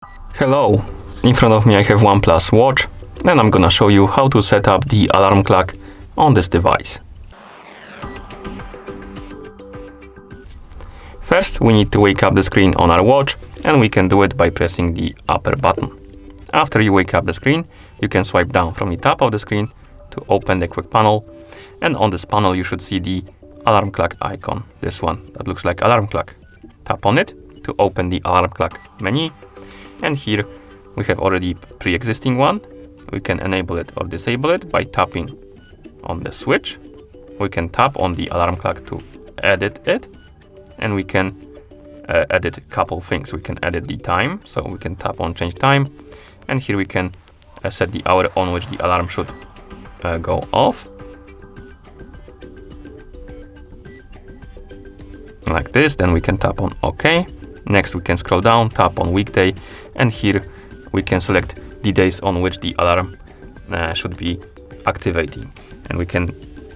Hello, in front of me I have OnePlus Watch and I'm gonna show you how to set up the alarm clock on this device. First we need to wake up the screen on our watch, and we can do it by pressing the upper button. After you wake up the screen, you can swipe down from the top of the screen to open the quick panel, and on this panel you should see the alarm clock icon, this one that looks like alarm clock. Tap on it to open the alarm clock menu, and here we have already pre-existing one. We can enable it or disable it by tapping on the switch. We can tap on the alarm clock to edit it, and we can edit a couple things. We can edit the time, so we can tap on change time, and here we can set the hour on which the alarm should go off, like this. Then we can tap on OK. Next we can scroll down, tap on weekday, and here we can select the days on which the alarm should be activating. And we can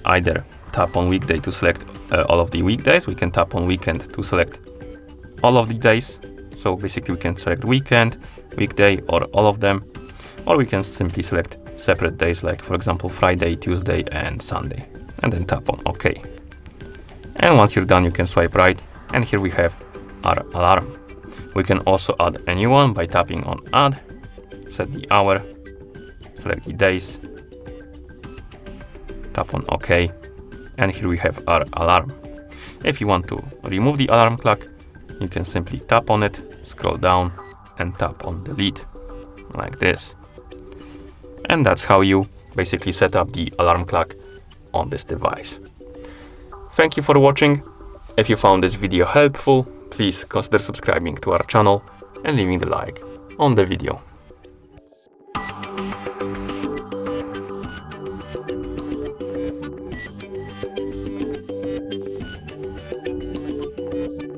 either tap on weekday to select all of the weekdays. We can tap on weekend to select all of the days. So basically we can select weekend, weekday, or all of them. Or we can simply select separate days, like for example Friday, Tuesday, and Sunday. And then tap on OK. And once you're done, you can swipe right, and here we have our alarm. We can also add a new one by tapping on add, set the hour, select the days, tap on OK, and here we have our alarm. If you want to remove the alarm clock, you can simply tap on it, scroll down, and tap on delete, like this. And that's how you basically set up the alarm clock on this device. Thank you for watching. If you found this video helpful, please consider subscribing to our channel and leaving the like on the video.